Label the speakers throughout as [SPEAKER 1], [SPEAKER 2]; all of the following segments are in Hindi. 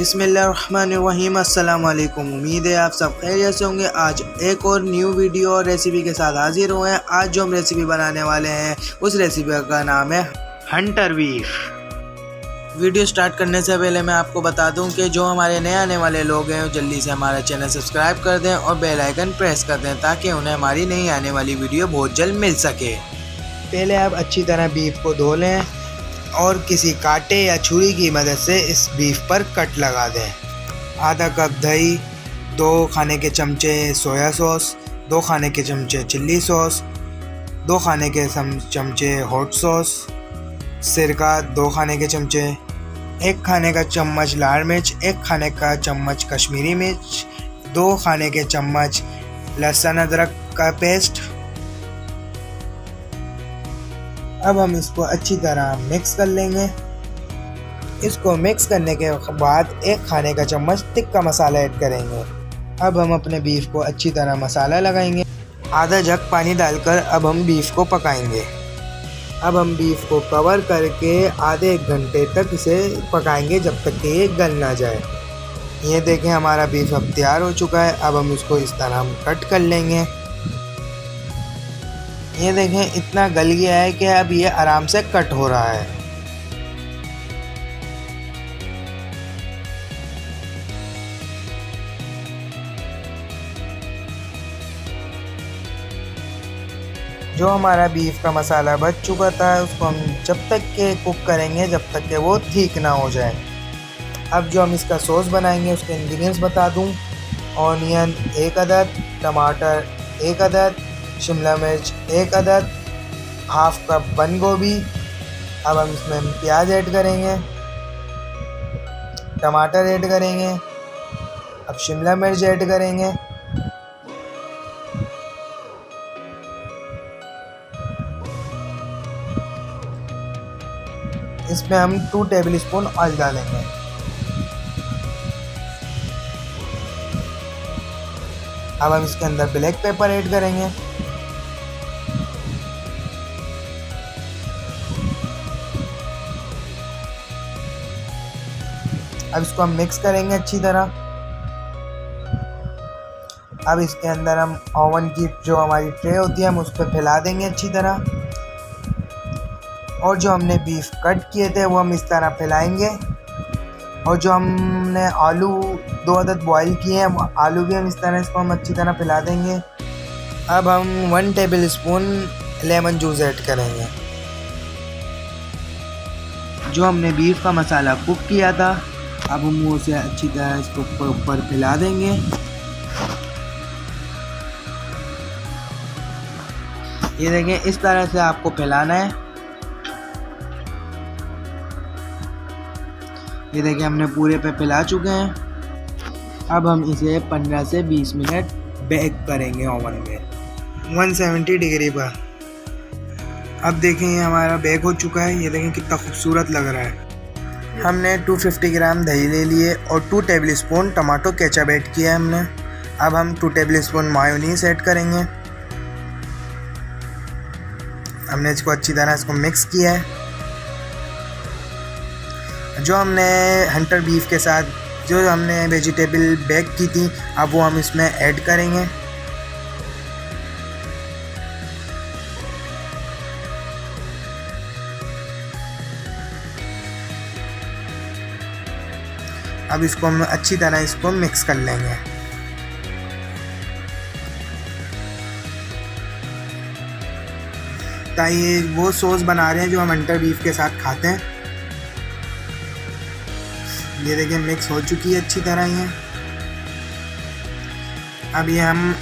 [SPEAKER 1] बिस्मिल्लाहिर्रहमानिर्रहीम। अस्सलाम वालेकुम। उम्मीद है आप सब खैरियत से होंगे। आज एक और न्यू वीडियो और रेसिपी के साथ हाजिर हुए हैं। आज जो हम रेसिपी बनाने वाले हैं उस रेसिपी का नाम है हंटर बीफ। वीडियो स्टार्ट करने से पहले मैं आपको बता दूं कि जो हमारे नए आने वाले लोग हैं जल्दी से हमारा चैनल सब्सक्राइब कर दें और बेल आइकन प्रेस कर दें ताकि उन्हें हमारी नई आने वाली वीडियो बहुत जल्द मिल सके। पहले आप अच्छी तरह बीफ को धो लें और किसी कांटे या छुरी की मदद से इस बीफ पर कट लगा दें। आधा कप दही, 2 खाने के चमचे सोया सॉस, 2 खाने के चमचे चिल्ली सॉस, 2 खाने के चमचे हॉट सॉस, सिरका 2 खाने के चमचे, 1 खाने का चम्मच लाल मिर्च, 1 खाने का चम्मच कश्मीरी मिर्च, 2 खाने के चम्मच लहसुन अदरक का पेस्ट। अब हम इसको अच्छी तरह मिक्स कर लेंगे। इसको मिक्स करने के बाद 1 खाने का चम्मच तिक्का मसाला ऐड करेंगे। अब हम अपने बीफ को अच्छी तरह मसाला लगाएंगे। आधा जग पानी डालकर अब हम बीफ को पकाएंगे। अब हम बीफ को कवर करके आधे 1 घंटे तक इसे पकाएंगे जब तक कि ये गल ना जाए। ये देखें हमारा बीफ अब तैयार हो चुका है। अब हम इसको इस तरह हम कट कर लेंगे। ये देखें इतना गल गया है कि अब ये आराम से कट हो रहा है। जो हमारा बीफ का मसाला बच चुका था उसको हम जब तक के कुक करेंगे जब तक के वो ठीक ना हो जाए। अब जो हम इसका सॉस बनाएंगे उसके इंग्रेडिएंट्स बता दूं। ऑनियन 1 अदद, टमाटर 1 अदद, शिमला मिर्च 1 अदद, हाफ कप बंद गोभी। अब हम इसमें प्याज ऐड करेंगे, टमाटर ऐड करेंगे, अब शिमला मिर्च ऐड करेंगे, इसमें हम 2 टेबलस्पून ऑयल डालेंगे। अब हम इसके अंदर ब्लैक पेपर ऐड करेंगे। अब इसको हम मिक्स करेंगे अच्छी तरह। अब इसके अंदर हम ओवन की जो हमारी ट्रे होती है हम उस पर फैला देंगे अच्छी तरह। और जो हमने बीफ कट किए थे वो हम इस तरह फैलाएंगे। और जो हमने आलू 2 अदद बॉईल किए हैं आलू भी हम इस तरह इसको हम अच्छी तरह फैला देंगे। अब हम 1 टेबलस्पून लेमन जूस ऐड करेंगे। जो हमने बीफ का मसाला कुक किया था अब हम उसे अच्छी तरह इसको ऊपर फैला देंगे। ये देखें इस तरह से आपको फैलाना है। ये देखें हमने पूरे पे फैला चुके हैं। अब हम इसे 15 से 20 मिनट बेक करेंगे ओवन में 170 डिग्री पर। अब देखें ये हमारा बेक हो चुका है। ये देखें कितना खूबसूरत लग रहा है। हमने 250 ग्राम दही ले लिए और 2 टेबलस्पून टमाटो केचप ऐड किया है हमने। अब हम 2 टेबलस्पून मायोनीज ऐड करेंगे। हमने इसको अच्छी तरह इसको मिक्स किया है। जो हमने हंटर बीफ के साथ जो हमने वेजिटेबल बेक की थी अब वो हम इसमें ऐड करेंगे। अब इसको हम अच्छी तरह इसको मिक्स कर लेंगे। ताकि वो सॉस बना रहे हैं जो हम हंटर बीफ के साथ खाते हैं। ये देखिए मिक्स हो चुकी है अच्छी तरह ये। अब ये हम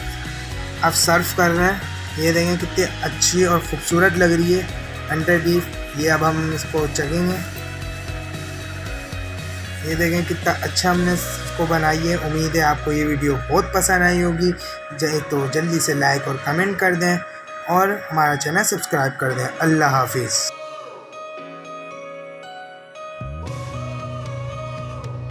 [SPEAKER 1] अब सर्व कर रहे हैं। ये देखें कितनी अच्छी और ख़ूबसूरत लग रही है हंटर बीफ। ये अब हम इसको चखेंगे। ये देखें कितना अच्छा हमने इसको बनाई है। उम्मीद है आपको ये वीडियो बहुत पसंद आई होगी। तो जल्दी से लाइक और कमेंट कर दें और हमारा चैनल सब्सक्राइब कर दें। अल्लाह हाफिज़।